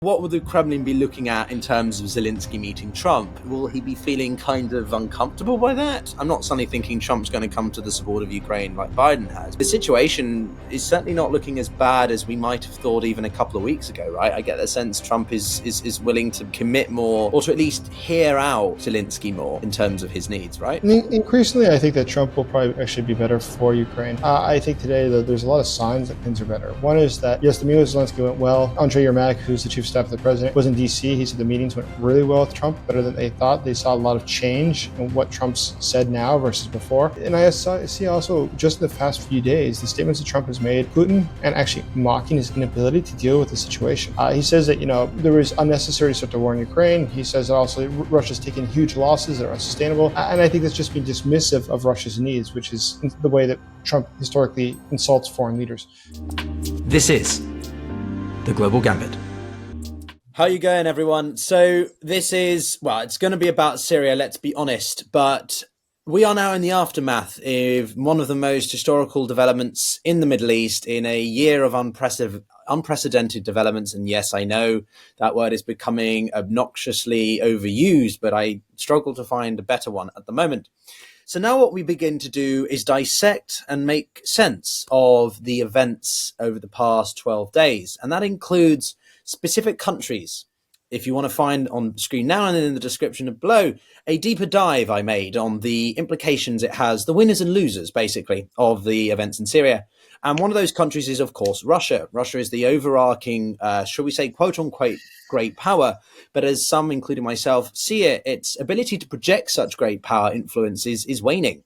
What will the Kremlin be looking at in terms of Zelensky meeting Trump? Will he be feeling kind of uncomfortable by that? I'm not suddenly thinking Trump's going to come to the support of Ukraine like Biden has. The situation is certainly not looking as bad as we might have thought even a couple of weeks ago, right? I get the sense Trump is willing to commit more, or to at least hear out Zelensky more in terms of his needs, right? Increasingly, I think that Trump will probably actually be better for Ukraine. I think today that there's a lot of signs that things are better. One is that, yes, the meeting with Zelensky went well. Andrei Yermak, who's the chief of staff of the president, was in D.C. He said the meetings went really well with Trump, better than they thought. They saw a lot of change in what Trump's said now versus before. And I see also, just in the past few days, the statements that Trump has made, Putin, and actually mocking his inability to deal with the situation. He says that, there was unnecessary to start the war in Ukraine. He says that also Russia's taken huge losses that are unsustainable. And I think that's just being dismissive of Russia's needs, which is the way that Trump historically insults foreign leaders. This is The Global Gambit. How you going, everyone? So this is, it's going to be about Syria, let's be honest, but we are now in the aftermath of one of the most historical developments in the Middle East in a year of unprecedented developments. And yes, I know that word is becoming obnoxiously overused, but I struggle to find a better one at the moment. So now what we begin to do is dissect and make sense of the events over the past 12 days. And that includes specific countries. If you want to find on screen now and in the description below, a deeper dive I made on the implications it has, the winners and losers, basically, of the events in Syria. And one of those countries is, of course, Russia. Russia is the overarching, shall we say, quote unquote, great power. But as some, including myself, see it, its ability to project such great power influence is waning.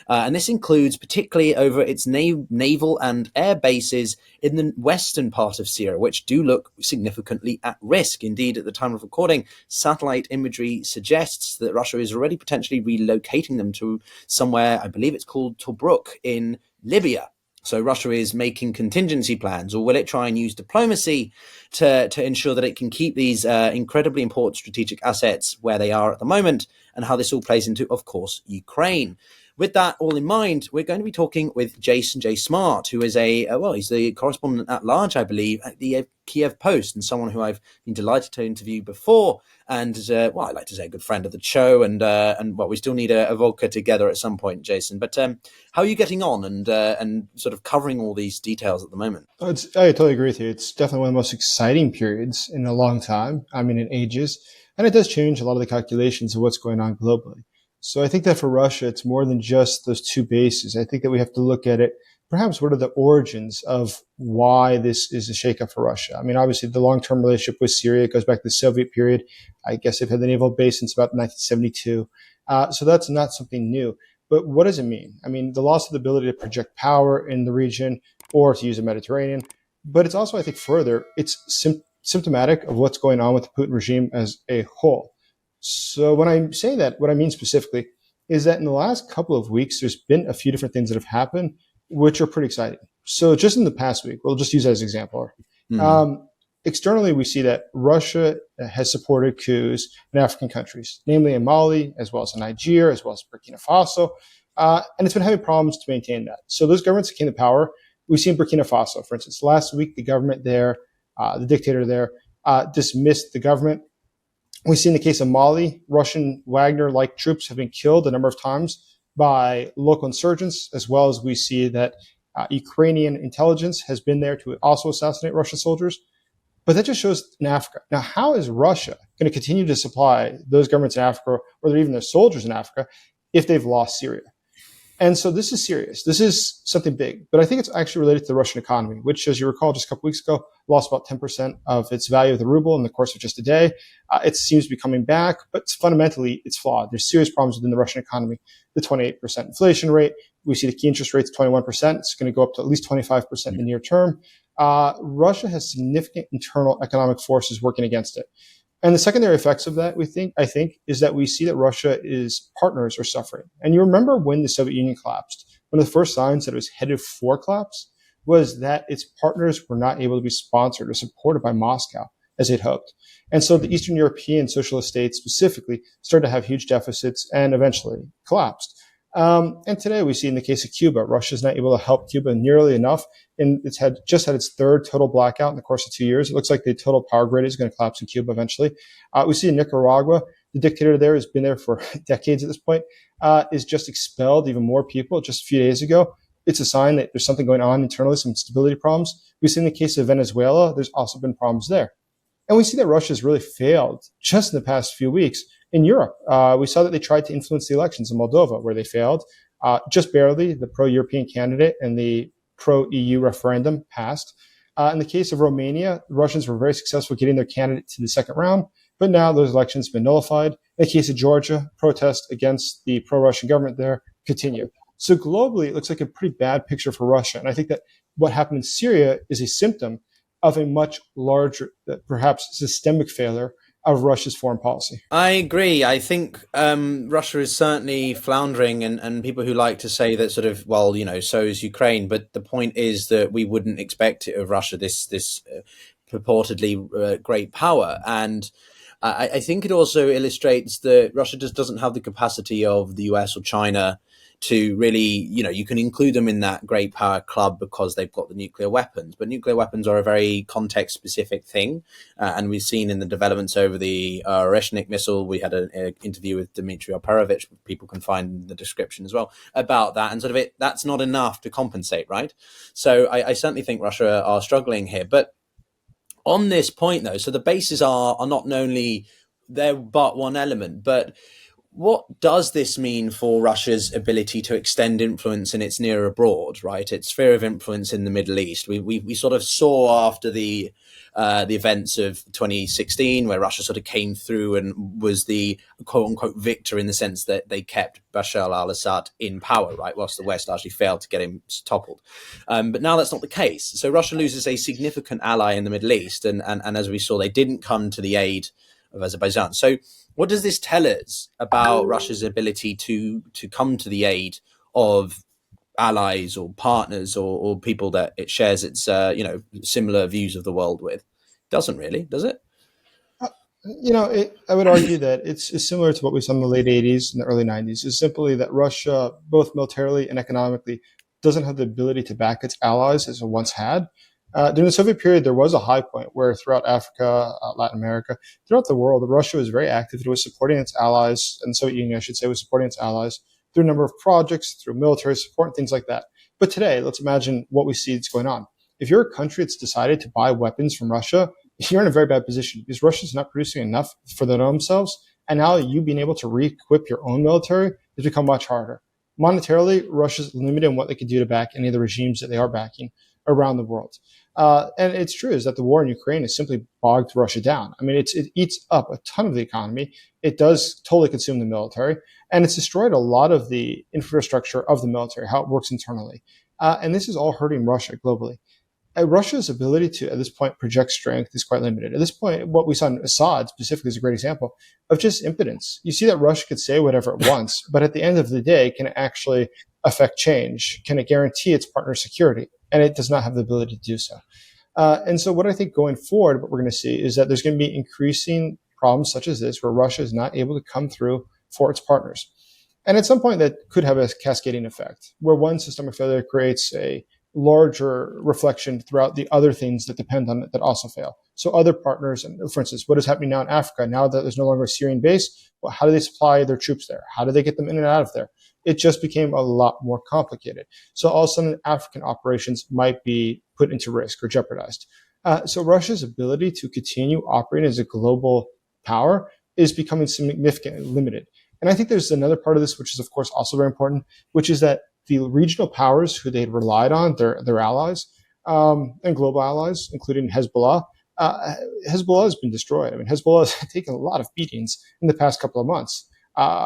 And this includes particularly over its naval and air bases in the western part of Syria, which do look significantly at risk. Indeed, at the time of recording, satellite imagery suggests that Russia is already potentially relocating them to somewhere, I believe it's called Tobruk in Libya. So Russia is making contingency plans, or will it try and use diplomacy to ensure that it can keep these incredibly important strategic assets where they are at the moment, and how this all plays into, of course, Ukraine. With that all in mind, we're going to be talking with Jason J. Smart, who is he's the correspondent at large, I believe, at the Kyiv Post, and someone who I've been delighted to interview before, and I'd like to say a good friend of the show, and we still need a vodka together at some point, Jason. But how are you getting on, and sort of covering all these details at the moment? I totally agree with you. It's definitely one of the most exciting periods in a long time. I mean, in ages, and it does change a lot of the calculations of what's going on globally. So I think that for Russia, it's more than just those two bases. I think that we have to look at it, perhaps what are the origins of why this is a shakeup for Russia? I mean, obviously, the long-term relationship with Syria goes back to the Soviet period. I guess they've had the naval base since about 1972. So that's not something new. But what does it mean? I mean, the loss of the ability to project power in the region or to use the Mediterranean. But it's also, I think, further, it's symptomatic of what's going on with the Putin regime as a whole. So when I say that, what I mean specifically is that in the last couple of weeks, there's been a few different things that have happened, which are pretty exciting. So just in the past week, we'll just use that as an example. Externally, we see that Russia has supported coups in African countries, namely in Mali, as well as in Niger, as well as Burkina Faso. And it's been having problems to maintain that. So those governments that came to power, we've seen Burkina Faso, for instance. Last week, the government there, the dictator there, dismissed the government. We see in the case of Mali, Russian Wagner-like troops have been killed a number of times by local insurgents, as well as we see that Ukrainian intelligence has been there to also assassinate Russian soldiers. But that just shows in Africa. Now, how is Russia going to continue to supply those governments in Africa, or even their soldiers in Africa, if they've lost Syria? And so this is serious. This is something big. But I think it's actually related to the Russian economy, which, as you recall, just a couple weeks ago, lost about 10% of its value of the ruble in the course of just a day. It seems to be coming back, but fundamentally, it's flawed. There's serious problems within the Russian economy. The 28% inflation rate, we see the key interest rate's 21%. It's going to go up to at least 25% in the near term. Russia has significant internal economic forces working against it. And the secondary effects of that, I think, is that we see that Russia's partners are suffering. And you remember when the Soviet Union collapsed, one of the first signs that it was headed for collapse was that its partners were not able to be sponsored or supported by Moscow as they'd hoped. And so the Eastern European socialist states specifically started to have huge deficits and eventually collapsed. And today we see in the case of Cuba, Russia's not able to help Cuba nearly enough. And it's just had its third total blackout in the course of 2 years. It looks like the total power grid is going to collapse in Cuba eventually. We see in Nicaragua, the dictator there has been there for decades at this point, is just expelled even more people just a few days ago. It's a sign that there's something going on internally, some stability problems. We see in the case of Venezuela, there's also been problems there. And we see that Russia has really failed just in the past few weeks in Europe. We saw that they tried to influence the elections in Moldova, where they failed just barely. The pro-European candidate and the pro-EU referendum passed. In the case of Romania, the Russians were very successful getting their candidate to the second round, but now those elections have been nullified. In the case of Georgia, protests against the pro-Russian government there continue. So globally, it looks like a pretty bad picture for Russia. And I think that what happened in Syria is a symptom of a much larger, perhaps systemic failure of Russia's foreign policy. I agree. I think Russia is certainly floundering, and people who like to say that sort of, well, so is Ukraine. But the point is that we wouldn't expect it of Russia, this purportedly great power. And I think it also illustrates that Russia just doesn't have the capacity of the US or China to really, you can include them in that great power club because they've got the nuclear weapons. But nuclear weapons are a very context-specific thing. And we've seen in the developments over the Oreshnik missile, we had an interview with Dmitry Operovich, people can find the description as well, about that. And sort of that's not enough to compensate, right? So I certainly think Russia are struggling here. But on this point, though, so the bases are not only they're but one element, but what does this mean for Russia's ability to extend influence in its near abroad, right? Its sphere of influence in the Middle East. We sort of saw after the events of 2016, where Russia sort of came through and was the quote unquote victor in the sense that they kept Bashar al-Assad in power, right? Whilst the West actually failed to get him toppled. But now that's not the case. So Russia loses a significant ally in the Middle East. And as we saw, they didn't come to the aid of Azerbaijan. So what does this tell us about Russia's ability to come to the aid of allies or partners or people that it shares its similar views of the world with? Doesn't really, does it? I would argue that it's similar to what we saw in the late 80s and the early 90s. It's simply that Russia, both militarily and economically, doesn't have the ability to back its allies as it once had. During the Soviet period, there was a high point where throughout Africa, Latin America, throughout the world, Russia was very active. It was supporting its allies, and the Soviet Union, I should say, was supporting its allies through a number of projects, through military support, and things like that. But today, let's imagine what we see that's going on. If you're a country that's decided to buy weapons from Russia, you're in a very bad position because Russia's not producing enough for themselves. And now you being able to re-equip your own military has become much harder. Monetarily, Russia's limited in what they can do to back any of the regimes that they are backing around the world. And it's true is that the war in Ukraine has simply bogged Russia down. I mean, it eats up a ton of the economy. It does totally consume the military, and it's destroyed a lot of the infrastructure of the military, how it works internally. And this is all hurting Russia globally. Russia's ability to, at this point, project strength is quite limited. At this point, what we saw in Assad specifically is a great example of just impotence. You see that Russia could say whatever it wants, but at the end of the day, can it actually affect change? Can it guarantee its partner security? And it does not have the ability to do so. And so what I think going forward, what we're going to see is that there's going to be increasing problems such as this, where Russia is not able to come through for its partners. And at some point, that could have a cascading effect, where one systemic failure creates a larger reflection throughout the other things that depend on it that also fail. So other partners, and for instance, what is happening now in Africa, now that there's no longer a Syrian base, well, how do they supply their troops there? How do they get them in and out of there? It just became a lot more complicated. So all of a sudden, African operations might be put into risk or jeopardized. So Russia's ability to continue operating as a global power is becoming significantly limited. And I think there's another part of this, which is, of course, also very important, which is that the regional powers who they'd relied on, their allies, and global allies, including Hezbollah, Hezbollah has been destroyed. I mean, Hezbollah has taken a lot of beatings in the past couple of months,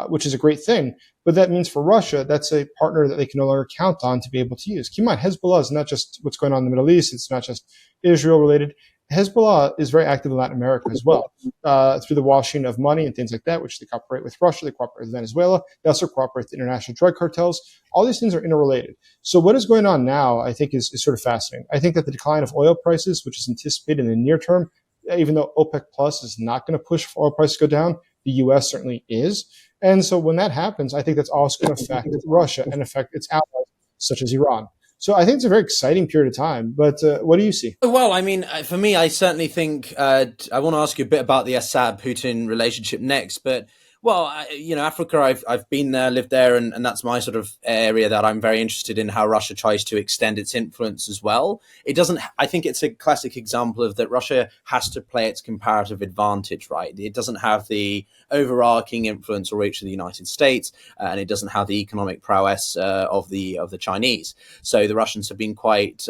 which is a great thing. But that means for Russia, that's a partner that they can no longer count on to be able to use. Keep in mind, Hezbollah is not just what's going on in the Middle East. It's not just Israel related. Hezbollah is very active in Latin America as well, through the washing of money and things like that, which they cooperate with Russia, they cooperate with Venezuela, they also cooperate with international drug cartels. All these things are interrelated. So what is going on now, I think, is sort of fascinating. I think that the decline of oil prices, which is anticipated in the near term, even though OPEC Plus is not going to push for oil prices to go down, the U.S. certainly is. And so when that happens, I think that's also going to affect Russia and affect its allies, such as Iran. So I think it's a very exciting period of time. But what do you see? Well, I mean, for me, I certainly think I want to ask you a bit about the Assad-Putin relationship next. But Africa, I've been there, lived there, and that's my sort of area that I'm very interested in. How Russia tries to extend its influence as well. It doesn't. I think it's a classic example of that. Russia has to play its comparative advantage, right? It doesn't have the overarching influence or reach of the United States, and it doesn't have the economic prowess of the Chinese. So the Russians have been quite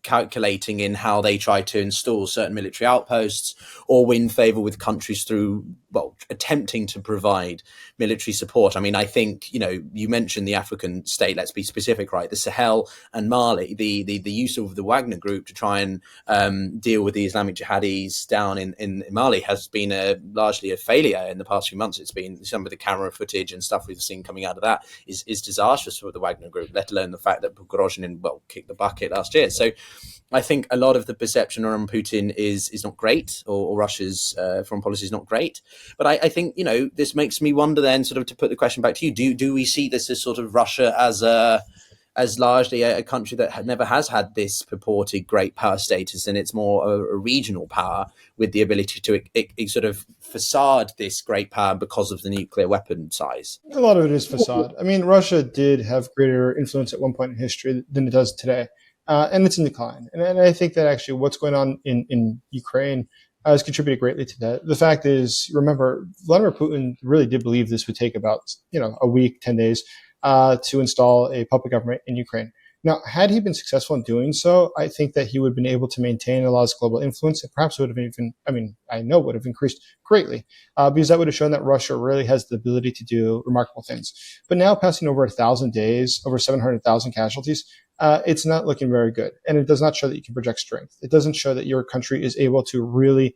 calculating in how they try to install certain military outposts or win favor with countries through, well, attempting to provide military support. I mean, I think, you mentioned the African state, let's be specific, right? The Sahel and Mali, the use of the Wagner group to try and deal with the Islamic jihadis down in Mali has been largely a failure in the past few months. It's been some of the camera footage and stuff we've seen coming out of that is disastrous for the Wagner group, let alone the fact that Prigozhin, kicked the bucket last year. So I think a lot of the perception around Putin is not great, or Russia's foreign policy is not great. But I think, this makes me wonder then, sort of to put the question back to you, do we see this as sort of Russia as largely a country that never has had this purported great power status, and it's more a regional power with the ability to sort of facade this great power because of the nuclear weapon size? A lot of it is facade. I mean, Russia did have greater influence at one point in history than it does today. And it's in decline. And I think that actually what's going on in Ukraine has contributed greatly to that. The fact is, remember, Vladimir Putin really did believe this would take about, a week, 10 days to install a puppet government in Ukraine. Now, had he been successful in doing so, I think that he would have been able to maintain a lot of global influence. It perhaps would have even, I know would have increased greatly because that would have shown that Russia really has the ability to do remarkable things. But now passing over 1,000 days, over 700,000 casualties, it's not looking very good. And it does not show that you can project strength. It doesn't show that your country is able to really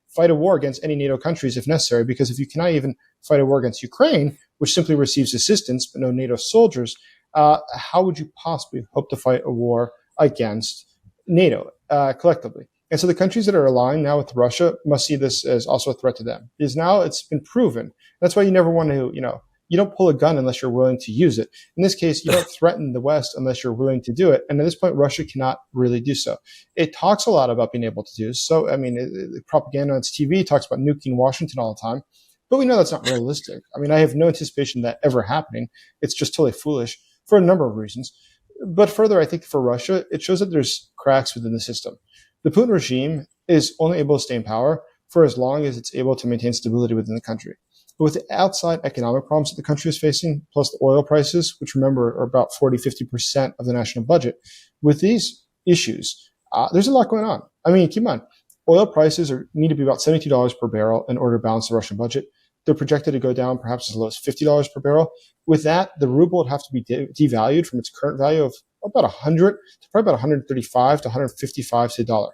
fight a war against any NATO countries if necessary, because if you cannot even fight a war against Ukraine, which simply receives assistance but no NATO soldiers, how would you possibly hope to fight a war against NATO collectively? And so the countries that are aligned now with Russia must see this as also a threat to them, because now it's been proven. That's why you never want to, you don't pull a gun unless you're willing to use it. In this case, you don't threaten the West unless you're willing to do it. And at this point, Russia cannot really do so. It talks a lot about being able to do so. I mean, propaganda on its TV talks about nuking Washington all the time, but we know that's not realistic. I mean, I have no anticipation of that ever happening. It's just totally foolish for a number of reasons. But further, I think for Russia, it shows that there's cracks within the system. The Putin regime is only able to stay in power for as long as it's able to maintain stability within the country. But with the outside economic problems that the country is facing, plus the oil prices, which remember are about 40, 50% of the national budget, with these issues, there's a lot going on. I mean, keep in mind, oil prices need to be about $72 per barrel in order to balance the Russian budget. They're projected to go down perhaps as low as $50 per barrel. With that, the ruble would have to be devalued from its current value of about 100 to probably about 135 to 155 to the dollar.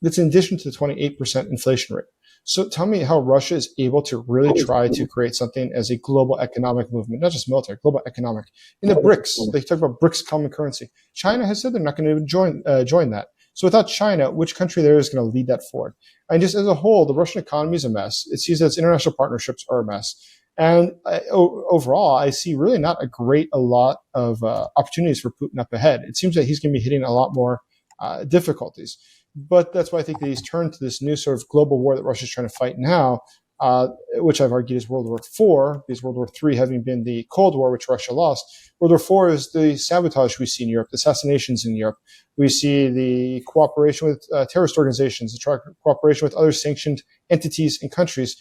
That's in addition to the 28% inflation rate. So tell me how Russia is able to really try to create something as a global economic movement, not just military, global economic. In the BRICS, they talk about BRICS common currency. China has said they're not going to join that. So without China, which country there is going to lead that forward? And just as a whole, the Russian economy is a mess. It sees that its international partnerships are a mess. And overall, I see really not a lot of opportunities for Putin up ahead. It seems that he's going to be hitting a lot more difficulties. But that's why I think that he's turned to this new sort of global war that Russia's trying to fight now, which I've argued is World War IV, because World War III having been the Cold War, which Russia lost. World War IV is the sabotage we see in Europe, the assassinations in Europe. We see the cooperation with terrorist organizations, the cooperation with other sanctioned entities and countries,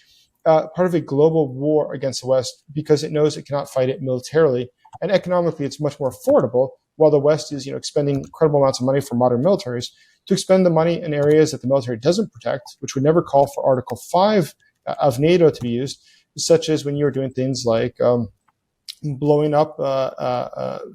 part of a global war against the West because it knows it cannot fight it militarily. And economically, it's much more affordable, while the West is expending incredible amounts of money for modern militaries, to expend the money in areas that the military doesn't protect, which would never call for Article 5 of NATO to be used, such as when you're doing things like blowing up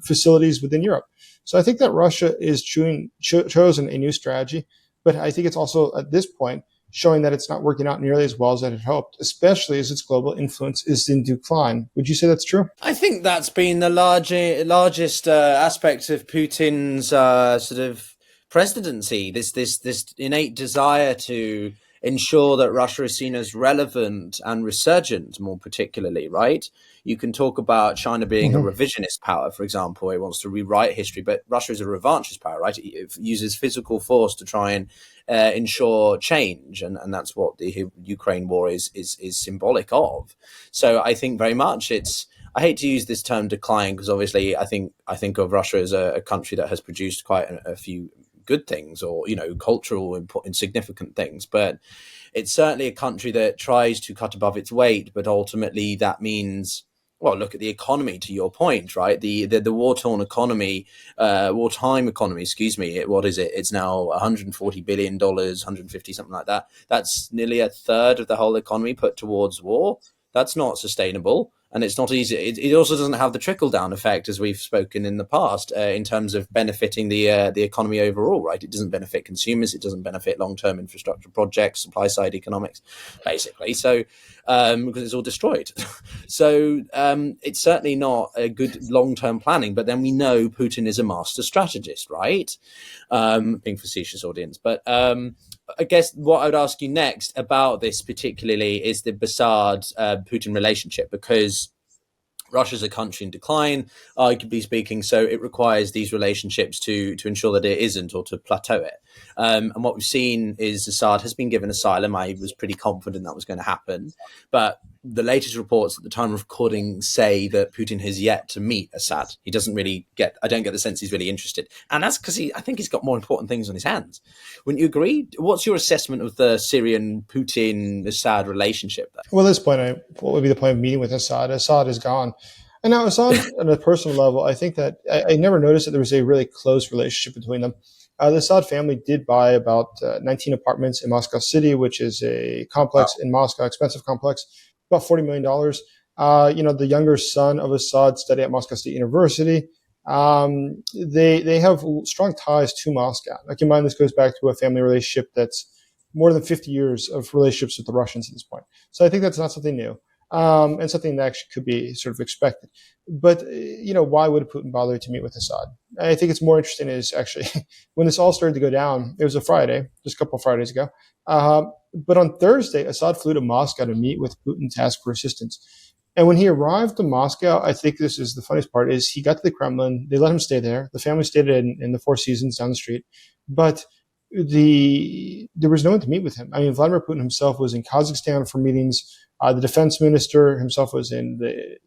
facilities within Europe. So I think that Russia is chosen a new strategy, but I think it's also at this point showing that it's not working out nearly as well as it had hoped, especially as its global influence is in decline. Would you say that's true? I think that's been the largest aspect of Putin's sort of presidency, this innate desire to ensure that Russia is seen as relevant and resurgent, more particularly, right? You can talk about China being a Mhm. revisionist power, for example. It wants to rewrite history, but Russia is a revanchist power, right? It uses physical force to try and ensure change, and that's what the Ukraine war is symbolic of. So I think very much it's. I hate to use this term decline because obviously I think of Russia as a country that has produced quite a few good things, or cultural important significant things, but it's certainly a country that tries to cut above its weight, but ultimately that means, well, look at the economy, to your point, right? The war-torn economy, wartime economy, excuse me. What is it? It's now $140 billion, 150, something like that. That's nearly a third of the whole economy put towards war. That's not sustainable. And it's not easy. It also doesn't have the trickle down effect, as we've spoken in the past, in terms of benefiting the economy overall. Right? It doesn't benefit consumers. It doesn't benefit long term infrastructure projects, supply side economics, basically. So because it's all destroyed. So it's certainly not a good long term planning. But then we know Putin is a master strategist, right? Being facetious, audience, but. I guess what I would ask you next about this particularly is the Assad-Putin relationship, because Russia's a country in decline, arguably speaking, so it requires these relationships to ensure that it isn't, or to plateau it. And what we've seen is Assad has been given asylum. I was pretty confident that was going to happen, but the latest reports at the time of recording say that Putin has yet to meet Assad. He doesn't really get. I don't get the sense he's really interested, and that's because I think he's got more important things on his hands. Wouldn't you agree? What's your assessment of the Syrian Putin-Assad relationship there? Well, at this point, what would be the point of meeting with Assad? Assad is gone. And now Assad, on a personal level, I think that I never noticed that there was a really close relationship between them. The Assad family did buy about 19 apartments in Moscow City, which is a complex in Moscow, expensive complex, about $40 million. The younger son of Assad studied at Moscow State University. They have strong ties to Moscow. Keep in mind, this goes back to a family relationship that's more than 50 years of relationships with the Russians at this point. So I think that's not something new, and something that actually could be sort of expected. But, why would Putin bother to meet with Assad? I think it's more interesting is actually when this all started to go down, it was a Friday, just a couple of Fridays ago. But on Thursday, Assad flew to Moscow to meet with Putin to ask for assistance. And when he arrived in Moscow, I think this is the funniest part, is he got to the Kremlin. They let him stay there. The family stayed in the Four Seasons down the street. But there was no one to meet with him. I mean, Vladimir Putin himself was in Kazakhstan for meetings. The defense minister himself was in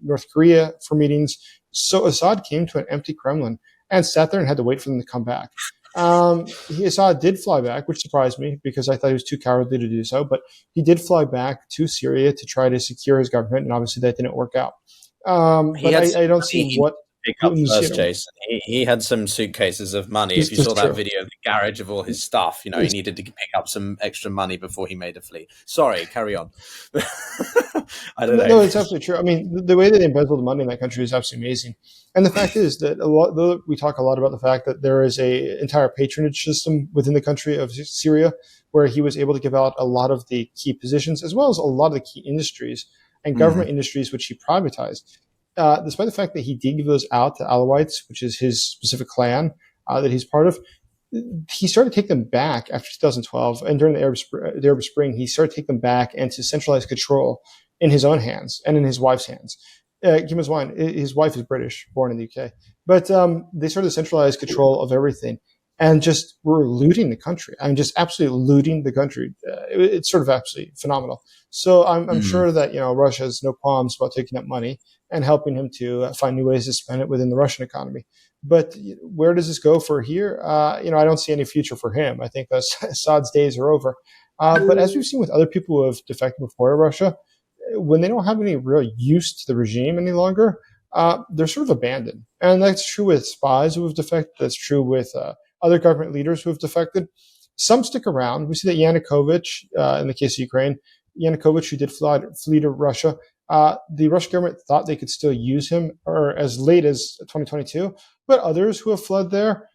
North Korea for meetings. So Assad came to an empty Kremlin and sat there and had to wait for them to come back. Assad did fly back, which surprised me because I thought he was too cowardly to do so. But he did fly back to Syria to try to secure his government, and obviously that didn't work out. But I don't see what pick up Putin's, first, Jason. He had some suitcations of money. If you saw that video of the garage of all his stuff, he needed to pick up some extra money before he made a flee. Sorry, carry on. I don't know. No, it's absolutely true. I mean, the way that they embezzle the money in that country is absolutely amazing. And the fact is that we talk a lot about the fact that there is a entire patronage system within the country of Syria, where he was able to give out a lot of the key positions, as well as a lot of the key industries and government industries, which he privatized. Despite the fact that he did give those out to Alawites, which is his specific clan that he's part of, he started to take them back after 2012. And during the Arab Spring, he started to take them back and to centralize control in his own hands and in his wife's hands. His wife is British, born in the UK. But they started to centralize control of everything and just were looting the country. I mean, just absolutely looting the country. It's sort of absolutely phenomenal. So I'm sure that, Russia has no qualms about taking that money and helping him to find new ways to spend it within the Russian economy. But where does this go for here? I don't see any future for him. I think Assad's days are over. But as we've seen with other people who have defected before to Russia, when they don't have any real use to the regime any longer, they're sort of abandoned. And that's true with spies who have defected. That's true with other government leaders who have defected. Some stick around. We see that Yanukovych, in the case of Ukraine, Yanukovych, who did flee to Russia, the Russian government thought they could still use him or as late as 2022. But others who have fled there,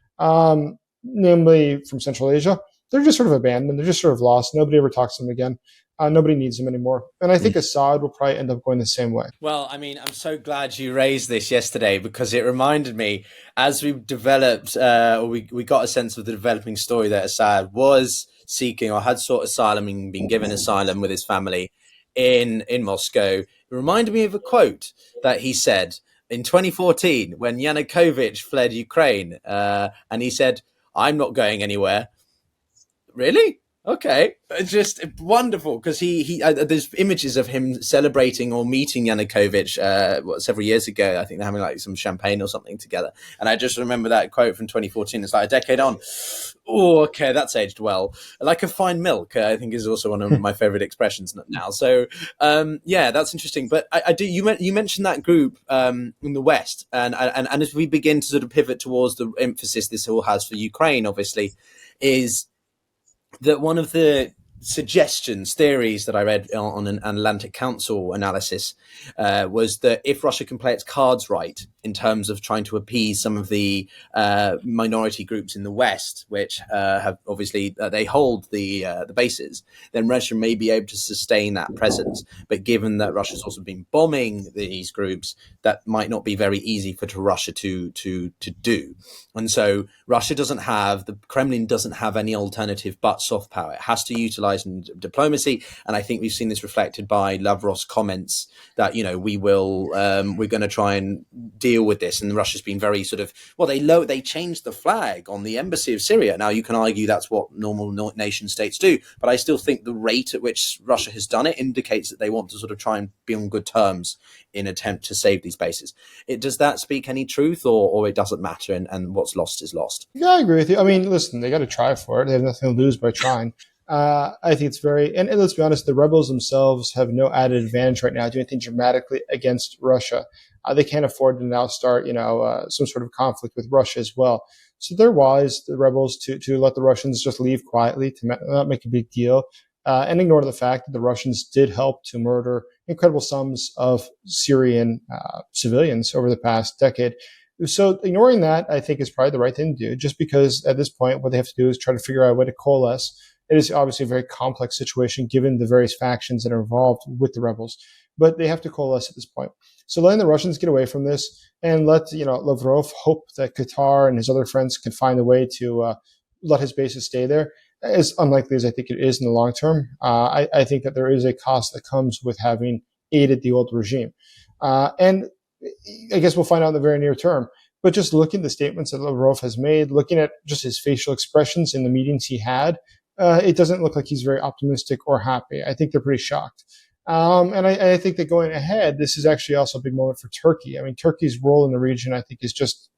namely from Central Asia, they're just sort of abandoned. They're just sort of lost. Nobody ever talks to them again. Nobody needs him anymore. And I think Assad will probably end up going the same way. Well, I mean, I'm so glad you raised this yesterday because it reminded me as we developed, or we got a sense of the developing story that Assad was seeking or had sought asylum and been given asylum with his family in Moscow. It reminded me of a quote that he said in 2014 when Yanukovych fled Ukraine, and he said, "I'm not going anywhere." Really? Okay, it's just wonderful because there's images of him celebrating or meeting Yanukovych several years ago. I think they're having like some champagne or something together, and I just remember that quote from 2014. It's like a decade on. Oh, okay, that's aged well. Like a fine milk, I think is also one of my favorite expressions now. So, yeah, that's interesting. But I do. You mentioned that group in the West, and as we begin to sort of pivot towards the emphasis this all has for Ukraine, obviously, is that one of the theories that I read on an Atlantic Council analysis was that if Russia can play its cards right in terms of trying to appease some of the minority groups in the West, which have obviously they hold the bases, then Russia may be able to sustain that presence. But given that Russia's also been bombing these groups, that might not be very easy for Russia to do. And so the Kremlin doesn't have any alternative but soft power. It has to utilize diplomacy, and I think we've seen this reflected by Lavrov's comments that we're going to try and deal with this. And Russia's been very sort of they changed the flag on the embassy of Syria. Now you can argue that's what normal nation states do, but I still think the rate at which Russia has done it indicates that they want to sort of try and be on good terms in attempt to save these bases. Does that speak any truth, or it doesn't matter, and what's lost is lost? Yeah, I agree with you. I mean, listen, they got to try for it. They have nothing to lose by trying. I think it's and let's be honest, the rebels themselves have no added advantage right now doing anything dramatically against Russia. They can't afford to now start, some sort of conflict with Russia as well. So they're wise, the rebels, to let the Russians just leave quietly, to not make a big deal, and ignore the fact that the Russians did help to murder incredible sums of Syrian civilians over the past decade. So ignoring that, I think, is probably the right thing to do, just because at this point, what they have to do is try to figure out a way to coalesce. It is obviously a very complex situation given the various factions that are involved with the rebels, but they have to coalesce at this point. So letting the Russians get away from this and let Lavrov hope that Qatar and his other friends can find a way to let his bases stay there, as unlikely as I think it is in the long term. I think that there is a cost that comes with having aided the old regime, and I guess we'll find out in the very near term. But just looking at the statements that Lavrov has made, looking at just his facial expressions in the meetings he had, it doesn't look like he's very optimistic or happy. I think they're pretty shocked. And I think that going ahead, this is actually also a big moment for Turkey. I mean, Turkey's role in the region, I think, is just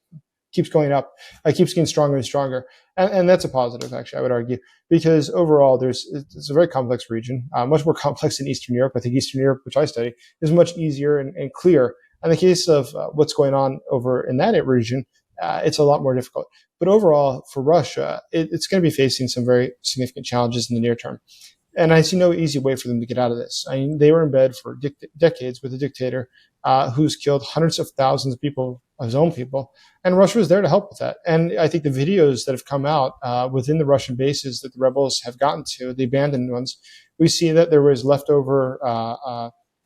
keeps going up. It keeps getting stronger and stronger. And that's a positive, actually, I would argue, because overall, it's a very complex region, much more complex than Eastern Europe. I think Eastern Europe, which I study, is much easier and clear. In the case of what's going on over in that region, it's a lot more difficult. But overall, for Russia, it's going to be facing some very significant challenges in the near term. And I see no easy way for them to get out of this. I mean, they were in bed for decades with a dictator who's killed hundreds of thousands of people, of his own people, and Russia was there to help with that. And I think the videos that have come out within the Russian bases that the rebels have gotten to, the abandoned ones, we see that there was leftover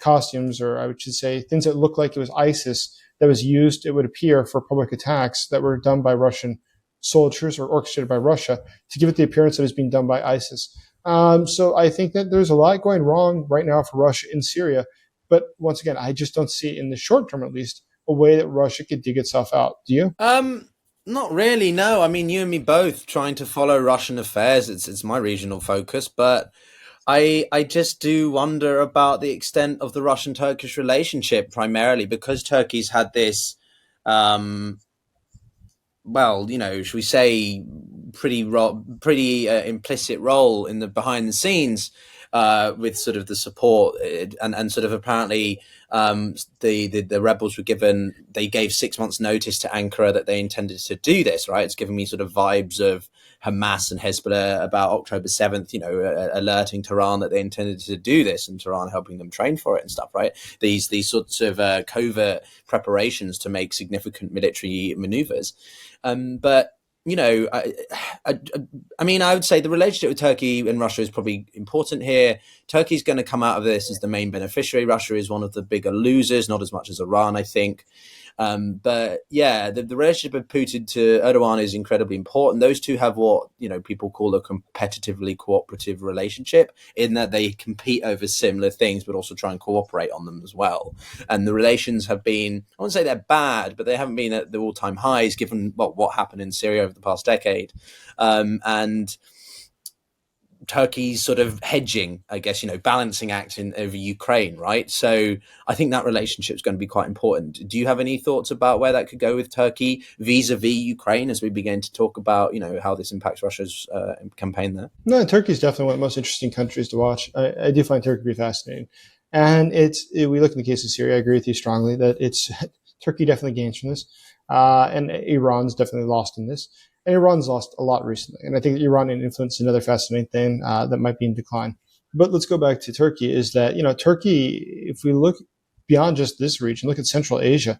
costumes, or I should say things that looked like it was ISIS that was used, it would appear, for public attacks that were done by Russian soldiers or orchestrated by Russia to give it the appearance that it's being done by ISIS. So I think that there's a lot going wrong right now for Russia in Syria. But once again, I just don't see, in the short term at least, a way that Russia could dig itself out. Do you? Not really, no. I mean, you and me both trying to follow Russian affairs. It's my regional focus, but I just do wonder about the extent of the Russian-Turkish relationship, primarily because Turkey's had this, should we say, pretty implicit role in the behind the scenes with sort of the support and sort of apparently the rebels they gave 6 months notice to Ankara that they intended to do this, right? It's giving me sort of vibes of Hamas and Hezbollah about October 7th, alerting Tehran that they intended to do this and Tehran helping them train for it and stuff, right? These sorts of covert preparations to make significant military maneuvers. But I mean, I would say the relationship with Turkey and Russia is probably important here. Turkey's going to come out of this as the main beneficiary. Russia is one of the bigger losers, not as much as Iran, I think. But yeah, the relationship of Putin to Erdogan is incredibly important. Those two have what people call a competitively cooperative relationship, in that they compete over similar things, but also try and cooperate on them as well. And the relations have been, I wouldn't say they're bad, but they haven't been at the all-time highs given what happened in Syria over the past decade. And Turkey's sort of hedging, I guess, balancing act over Ukraine, right? So I think that relationship is going to be quite important. Do you have any thoughts about where that could go with Turkey vis-a-vis Ukraine as we begin to talk about, how this impacts Russia's campaign there? No, Turkey is definitely one of the most interesting countries to watch. I do find Turkey to be fascinating. And we look in the case of Syria, I agree with you strongly that Turkey definitely gains from this. And Iran's definitely lost in this. And Iran's lost a lot recently. And I think Iranian influence is another fascinating thing that might be in decline. But let's go back to Turkey, is that, Turkey, if we look beyond just this region, look at Central Asia,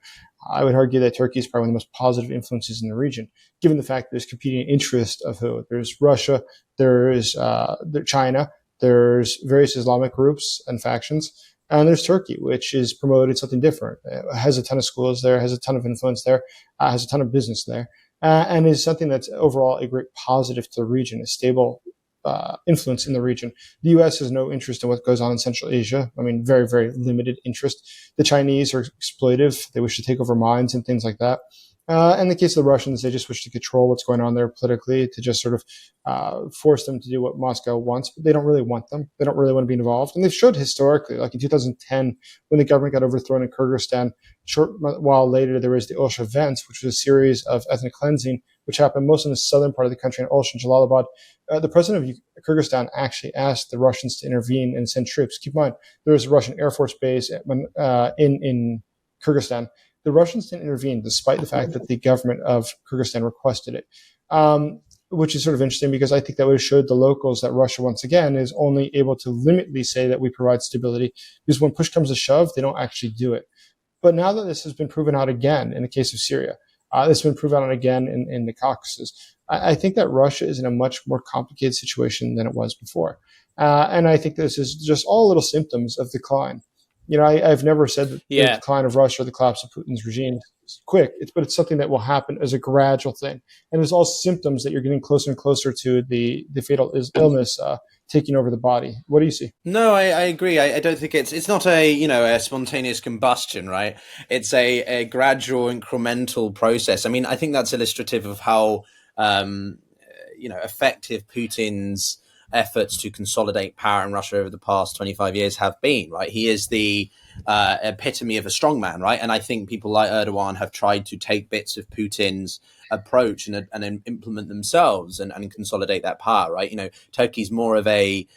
I would argue that Turkey is probably one of the most positive influences in the region, given the fact there's competing interest of who? There's Russia, there's China, there's various Islamic groups and factions, and there's Turkey, which has promoted something different. It has a ton of schools there, has a ton of influence there, has a ton of business there, and is something that's overall a great positive to the region, a stable influence in the region. The U.S. has no interest in what goes on in Central Asia. I mean, very, very limited interest. The Chinese are exploitive. They wish to take over mines and things like that. In the case of the Russians, they just wish to control what's going on there politically, to just sort of force them to do what Moscow wants, but they don't really want them. They don't really want to be involved. And they've showed historically, like in 2010, when the government got overthrown in Kyrgyzstan, short while later, there was the Osh events, which was a series of ethnic cleansing, which happened most in the southern part of the country in Osh and Jalalabad. The president of Kyrgyzstan actually asked the Russians to intervene and send troops. Keep in mind, there was a Russian Air Force base in Kyrgyzstan. The Russians didn't intervene, despite the fact that the government of Kyrgyzstan requested it, which is sort of interesting, because I think that would have showed the locals that Russia, once again, is only able to limitedly say that we provide stability, because when push comes to shove, they don't actually do it. But now that this has been proven out again in the case of Syria, this has been proven out again in the Caucasus, I think that Russia is in a much more complicated situation than it was before. And I think this is just all little symptoms of decline. I've never said that the decline of Russia or the collapse of Putin's regime is quick, but it's something that will happen as a gradual thing. And it's all symptoms that you're getting closer and closer to the fatal illness taking over the body. What do you see? No, I agree. I don't think it's not a spontaneous combustion, right? It's a gradual, incremental process. I mean, I think that's illustrative of how effective Putin's efforts to consolidate power in Russia over the past 25 years have been, right? He is the epitome of a strongman, right? And I think people like Erdogan have tried to take bits of Putin's approach and implement themselves and consolidate that power, right? Turkey's more of a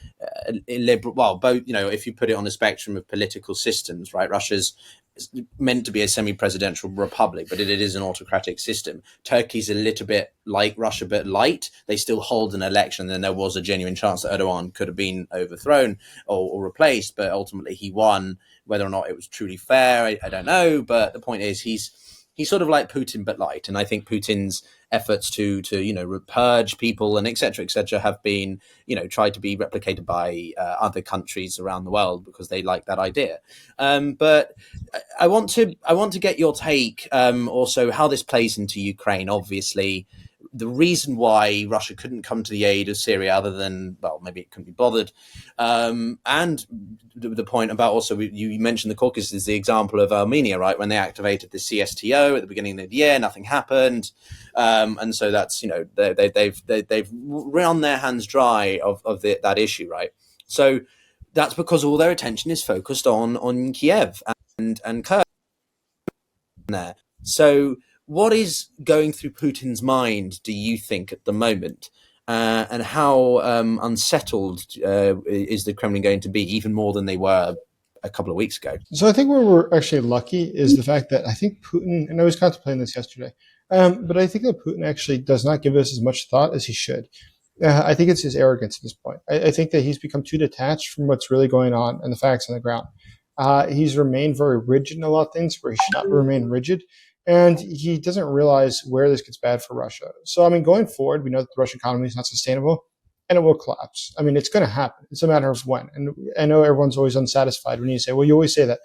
liberal, well, both, if you put it on a spectrum of political systems, right? Russia's meant to be a semi-presidential republic, but it is an autocratic system. Turkey's a little bit like Russia, but light. They still hold an election, and there was a genuine chance that Erdogan could have been overthrown or replaced, but ultimately he won. Whether or not it was truly fair, I don't know. But the point is, he's sort of like Putin, but light. And I think Putin's efforts to purge people and et cetera, have been, tried to be replicated by other countries around the world because they like that idea. But I want to get your take also how this plays into Ukraine. Obviously, the reason why Russia couldn't come to the aid of Syria, other than, well, maybe it couldn't be bothered. And the point about also, you mentioned the Caucasus is the example of Armenia, right? When they activated the CSTO at the beginning of the year, nothing happened. And so that's, they've run their hands dry of that issue, right? So that's because all their attention is focused on Kiev and Kyiv there. So what is going through Putin's mind, do you think, at the moment? And how unsettled is the Kremlin going to be, even more than they were a couple of weeks ago? So I think where we're actually lucky is the fact that I think Putin, and I was contemplating this yesterday, but I think that Putin actually does not give us as much thought as he should. I think it's his arrogance at this point. I think that he's become too detached from what's really going on and the facts on the ground. He's remained very rigid in a lot of things where he should not remain rigid. And he doesn't realize where this gets bad for Russia. So, I mean, going forward, we know that the Russian economy is not sustainable. and it will collapse. I mean, it's going to happen. It's a matter of when. And I know everyone's always unsatisfied when you say, well, you always say that.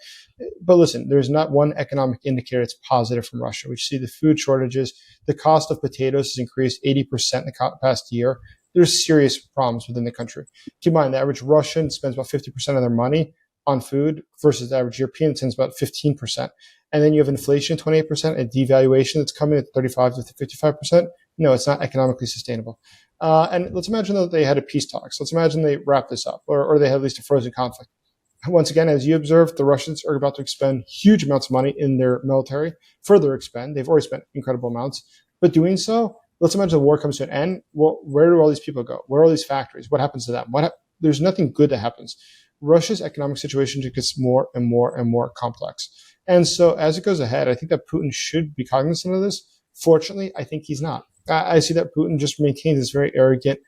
But listen, there's not one economic indicator that's positive from Russia. We see the food shortages. The cost of potatoes has increased 80% in the past year. There's serious problems within the country. Keep in mind, the average Russian spends about 50% of their money on food versus the average European spends about 15%. And then you have inflation, 28%, and devaluation that's coming at 35 to 55%. No, it's not economically sustainable. And let's imagine that they had a peace talks. Let's imagine they wrap this up, or they had at least a frozen conflict. Once again, as you observed, the Russians are about to expend huge amounts of money in their military, further expend. They've already spent incredible amounts. But doing so, let's imagine the war comes to an end. Well, where do all these people go? Where are all these factories? What happens to them? There's nothing good that happens. Russia's economic situation just gets more and more and more complex. And so as it goes ahead, I think that Putin should be cognizant of this. Fortunately, I think he's not. I see that Putin just maintains this very arrogant,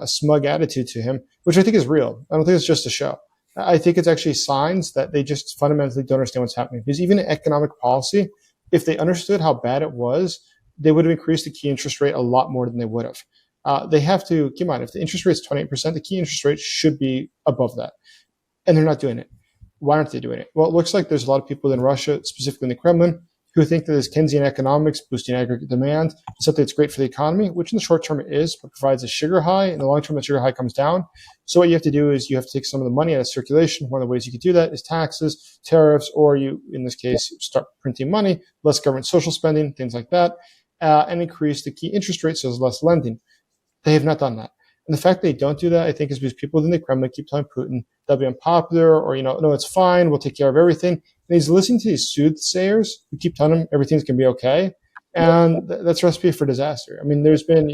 smug attitude to him, which I think is real. I don't think it's just a show. I think it's actually signs that they just fundamentally don't understand what's happening. Because even in economic policy, if they understood how bad it was, they would have increased the key interest rate a lot more than they would have. They have to keep in mind, if the interest rate is 28%, the key interest rate should be above that. And they're not doing it. Why aren't they doing it? Well, it looks like there's a lot of people in Russia, specifically in the Kremlin, who think that this Keynesian economics, boosting aggregate demand, is something that's great for the economy, which in the short term it is, but provides a sugar high. In the long term, the sugar high comes down. So what you have to do is you have to take some of the money out of circulation. One of the ways you could do that is taxes, tariffs, or you, in this case, start printing money, less government social spending, things like that, and increase the key interest rate so there's less lending. They have not done that. And the fact they don't do that, I think, is because people within the Kremlin keep telling Putin they'll be unpopular or, no, it's fine. We'll take care of everything. And he's listening to these soothsayers who keep telling him everything's going to be okay. And that's a recipe for disaster. I mean, there's been,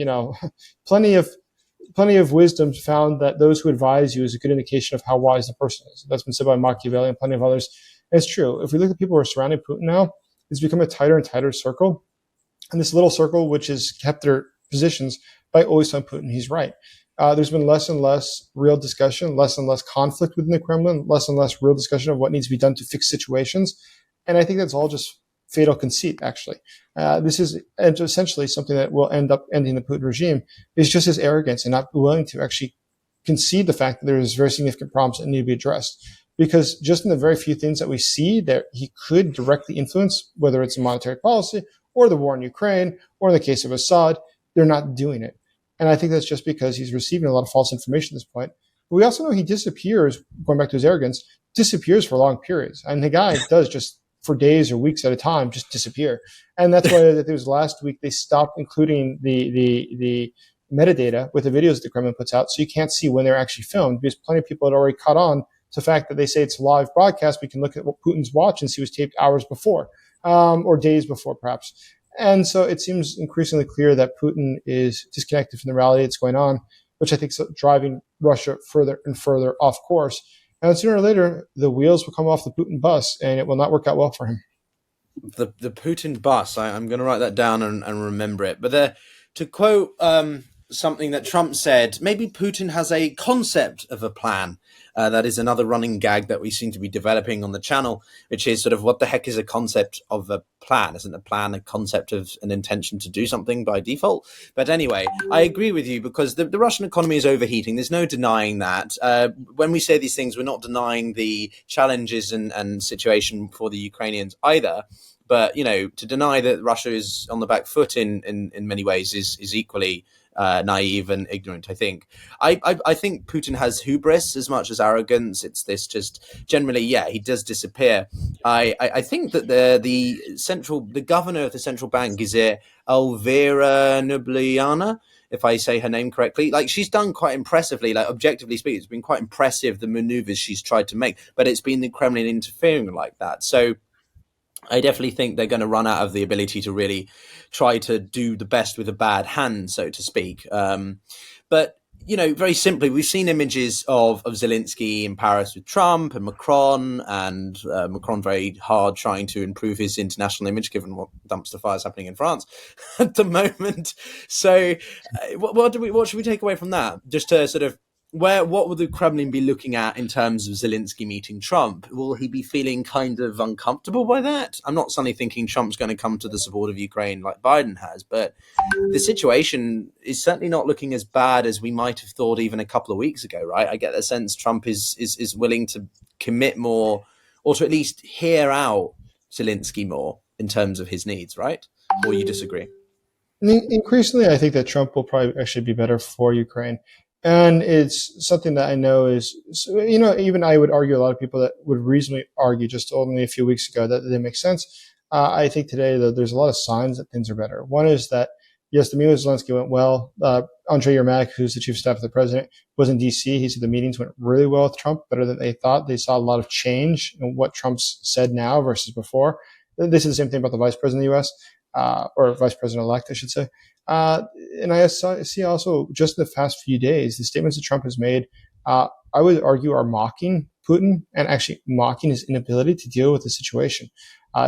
plenty of wisdom found that those who advise you is a good indication of how wise the person is. That's been said by Machiavelli and plenty of others. And it's true. If we look at people who are surrounding Putin now, it's become a tighter and tighter circle. And this little circle, which has kept their positions by always telling Putin he's right. There's been less and less real discussion, less and less conflict within the Kremlin, less and less real discussion of what needs to be done to fix situations. And I think that's all just fatal conceit, actually. This is essentially something that will end up ending the Putin regime, is just his arrogance and not willing to actually concede the fact that there is very significant problems that need to be addressed. Because just in the very few things that we see that he could directly influence, whether it's a monetary policy or the war in Ukraine, or in the case of Assad, they're not doing it. And I think that's just because he's receiving a lot of false information at this point. But we also know he disappears, going back to his arrogance, disappears for long periods. And the guy does just for days or weeks at a time just disappear. And that's why it was last week they stopped including the metadata with the videos the Kremlin puts out, so you can't see when they're actually filmed, because plenty of people had already caught on to the fact that they say it's a live broadcast. We can look at what Putin's watch and see it was taped hours before, or days before perhaps. And so it seems increasingly clear that Putin is disconnected from the reality that's going on, which I think is driving Russia further and further off course. And sooner or later, the wheels will come off the Putin bus, and it will not work out well for him. The Putin bus, I'm going to write that down and remember it. But to quote something that Trump said, maybe Putin has a concept of a plan. That is another running gag that we seem to be developing on the channel, which is sort of, what the heck is a concept of a plan? Isn't a plan a concept of an intention to do something by default? But anyway, I agree with you, because the Russian economy is overheating. There's no denying that. When we say these things, we're not denying the challenges and situation for the Ukrainians either. But, to deny that Russia is on the back foot in many ways is equally naive and ignorant, I think. I think Putin has hubris as much as arrogance. It's this just generally, he does disappear. I think that the governor of the central bank is Elvira Ljubljana, if I say her name correctly. Like, she's done quite impressively, like, objectively speaking, it's been quite impressive, the maneuvers she's tried to make, but it's been the Kremlin interfering like that. So I definitely think they're going to run out of the ability to really try to do the best with a bad hand, so to speak. But, very simply, we've seen images of Zelensky in Paris with Trump and Macron very hard trying to improve his international image, given what dumpster fire is happening in France at the moment. So what should we take away from that? Just to sort of what will the Kremlin be looking at in terms of Zelensky meeting Trump? Will he be feeling kind of uncomfortable by that? I'm not suddenly thinking Trump's going to come to the support of Ukraine like Biden has, but the situation is certainly not looking as bad as we might have thought even a couple of weeks ago, right? I get the sense Trump is willing to commit more, or to at least hear out Zelensky more in terms of his needs, right? Or you disagree? Increasingly, I think that Trump will probably actually be better for Ukraine. And it's something that I know is, even I would argue a lot of people that would reasonably argue just only a few weeks ago that they make sense. I think today that there's a lot of signs that things are better. One is that, yes, the meeting with Zelensky went well. Andrei Yermak, who's the chief of staff of the president, was in D.C. He said the meetings went really well with Trump, better than they thought. They saw a lot of change in what Trump's said now versus before. They said the same thing about the vice president of the U.S., or vice president-elect, I should say. And I see also just in the past few days, the statements that Trump has made, I would argue are mocking Putin and actually mocking his inability to deal with the situation.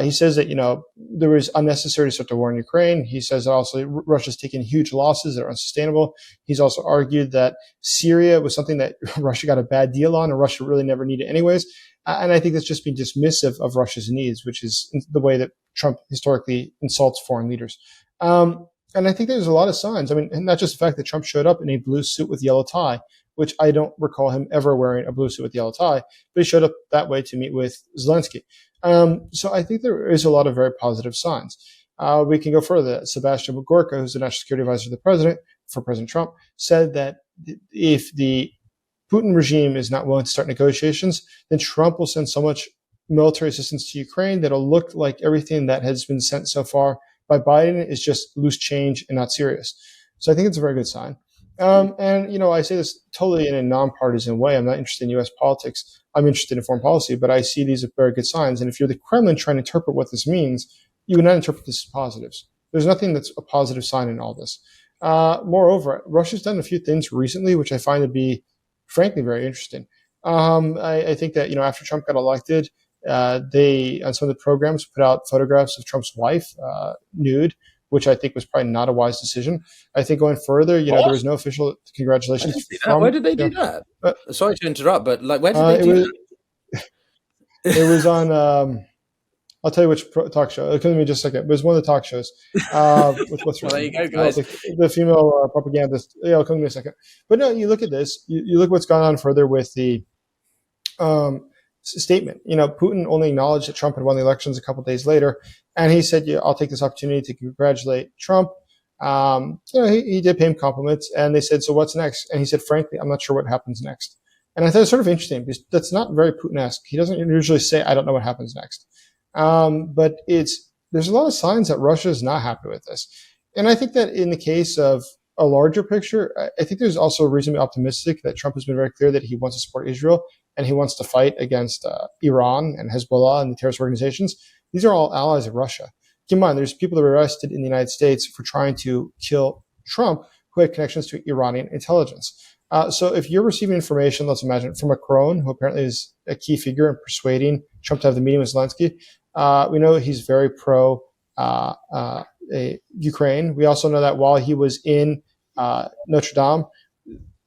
He says that, there was unnecessary to start the war in Ukraine. He says that also Russia's taken huge losses that are unsustainable. He's also argued that Syria was something that Russia got a bad deal on and Russia really never needed anyways. And I think that's just being dismissive of Russia's needs, which is the way that Trump historically insults foreign leaders. And I think there's a lot of signs. I mean, not just the fact that Trump showed up in a blue suit with yellow tie, which I don't recall him ever wearing a blue suit with yellow tie, but he showed up that way to meet with Zelensky. So I think there is a lot of very positive signs. We can go further. Sebastian Gorka, who's the national security advisor to the president for President Trump, said that if the Putin regime is not willing to start negotiations, then Trump will send so much military assistance to Ukraine that it'll look like everything that has been sent so far by Biden is just loose change and not serious. So I think it's a very good sign. And I say this totally in a nonpartisan way. I'm not interested in U.S. politics. I'm interested in foreign policy, but I see these as very good signs. And if you're the Kremlin trying to interpret what this means, you would not interpret this as positives. There's nothing that's a positive sign in all this. Moreover, Russia's done a few things recently, which I find to be, frankly, very interesting. I think that, after Trump got elected, they, on some of the programs, put out photographs of Trump's wife, nude, which I think was probably not a wise decision. I think going further, there was no official congratulations. Where did they do that? Sorry to interrupt, but where did they do that? It was on, I'll tell you which talk show. It'll come to me in just a second. It was one of the talk shows. With what's well, there you go, guys. The female propagandist. Yeah, it'll come to me in a second. But no, you look at this. You look what's gone on further with the statement. Putin only acknowledged that Trump had won the elections a couple of days later, and he said, "I'll take this opportunity to congratulate Trump." He did pay him compliments, and they said, "So what's next?" And he said, "Frankly, I'm not sure what happens next." And I thought it was sort of interesting because that's not very Putin-esque. He doesn't usually say, "I don't know what happens next." But there's a lot of signs that Russia is not happy with this, and I think that in the case of a larger picture, I think there's also a reason to be optimistic that Trump has been very clear that he wants to support Israel and he wants to fight against Iran and Hezbollah and the terrorist organizations. These are all allies of Russia. Keep in mind, there's people that were arrested in the United States for trying to kill Trump who had connections to Iranian intelligence. So if you're receiving information, let's imagine, from Macron, who apparently is a key figure in persuading Trump to have the meeting with Zelensky, we know he's very pro Ukraine. We also know that while he was in Notre Dame,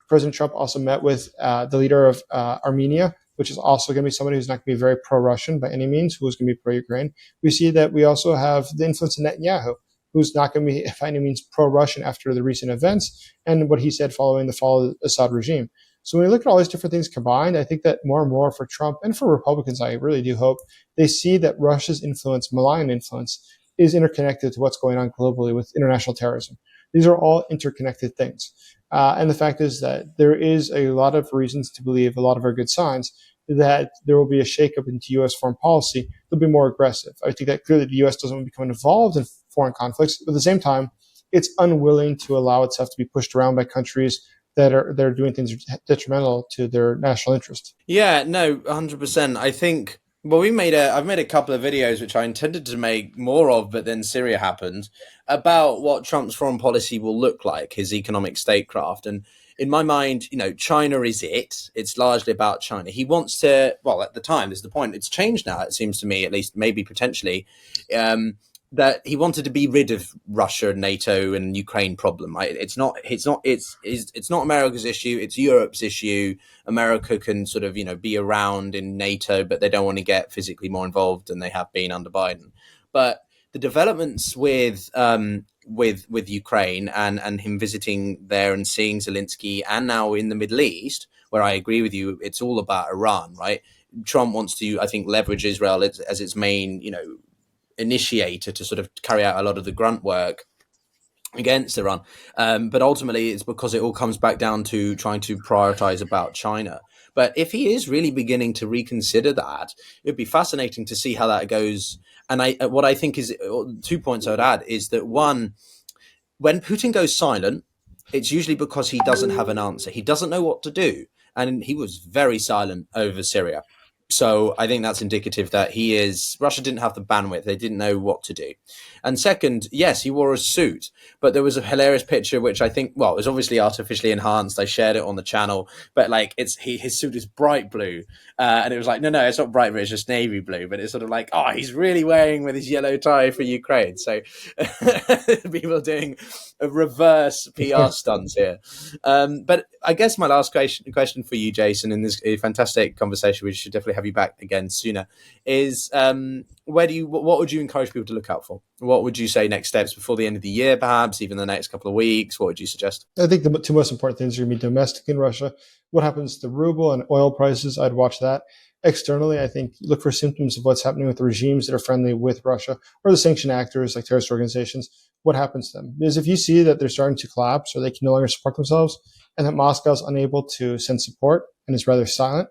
President Trump also met with the leader of Armenia, which is also going to be somebody who's not going to be very pro-Russian by any means, who's going to be pro-Ukraine. We see that we also have the influence of Netanyahu, who's not going to be by any means pro-Russian after the recent events and what he said following the fall of the Assad regime. So when we look at all these different things combined, I think that more and more for Trump and for Republicans, I really do hope they see that Russia's influence, malign influence, is interconnected to what's going on globally with international terrorism. These are all interconnected things. And the fact is that there is a lot of reasons to believe, a lot of our good signs, that there will be a shakeup into U.S. foreign policy. They'll be more aggressive. I think that clearly the U.S. doesn't want to become involved in foreign conflicts, but at the same time, it's unwilling to allow itself to be pushed around by countries that are doing things detrimental to their national interest. Yeah, no, 100%. I think, well, I've made a couple of videos, which I intended to make more of, but then Syria happened, about what Trump's foreign policy will look like, his economic statecraft. And in my mind, China is it. It's largely about China. He wants to, well, at the time, this is the point. It's changed now, it seems to me, at least maybe potentially. that he wanted to be rid of Russia, NATO, and Ukraine problem. Right? It's not America's issue. It's Europe's issue. America can sort of be around in NATO, but they don't want to get physically more involved than they have been under Biden. But the developments with Ukraine and him visiting there and seeing Zelensky, and now in the Middle East, where I agree with you, it's all about Iran, right? Trump wants to, I think, leverage Israel as its main, initiator to sort of carry out a lot of the grunt work against Iran. But ultimately, it's because it all comes back down to trying to prioritize about China. But if he is really beginning to reconsider that, it'd be fascinating to see how that goes. And what I think is 2 points I would add is that, one, when Putin goes silent, it's usually because he doesn't have an answer. He doesn't know what to do. And he was very silent over Syria. So I think that's indicative that Russia didn't have the bandwidth. They didn't know what to do. And second, yes, he wore a suit, but there was a hilarious picture, which I think, well, it was obviously artificially enhanced. I shared it on the channel, but like his suit is bright blue. And it was like, no, it's not bright blue. It's just navy blue. But it's sort of like, oh, he's really wearing with his yellow tie for Ukraine. So people are doing a reverse PR stunts here. But I guess my last question for you, Jason, in this fantastic conversation, we should definitely have you back again sooner, is what would you encourage people to look out for? What would you say next steps before the end of the year, perhaps even the next couple of weeks? What would you suggest? I think the two most important things are going to be domestic in Russia. What happens to the ruble and oil prices? I'd watch that. Externally, I think look for symptoms of what's happening with the regimes that are friendly with Russia or the sanctioned actors like terrorist organizations. What happens to them? Because if you see that they're starting to collapse or they can no longer support themselves and that Moscow is unable to send support and is rather silent,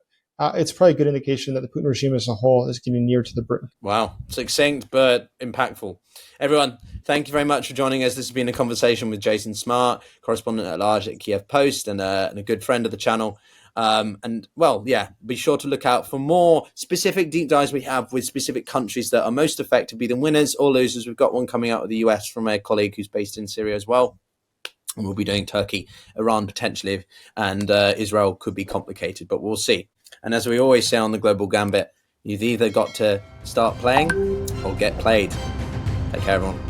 it's probably a good indication that the Putin regime as a whole is getting near to the brink. Wow. Succinct, but impactful. Everyone, thank you very much for joining us. This has been a conversation with Jason Smart, correspondent at large at Kyiv Post and a good friend of the channel. Be sure to look out for more specific deep dives we have with specific countries that are most affected, be them winners or losers. We've got one coming out of the US from a colleague who's based in Syria as well. And we'll be doing Turkey, Iran potentially, and Israel could be complicated, but we'll see. And as we always say on the Global Gambit, you've either got to start playing or get played. Take care, everyone.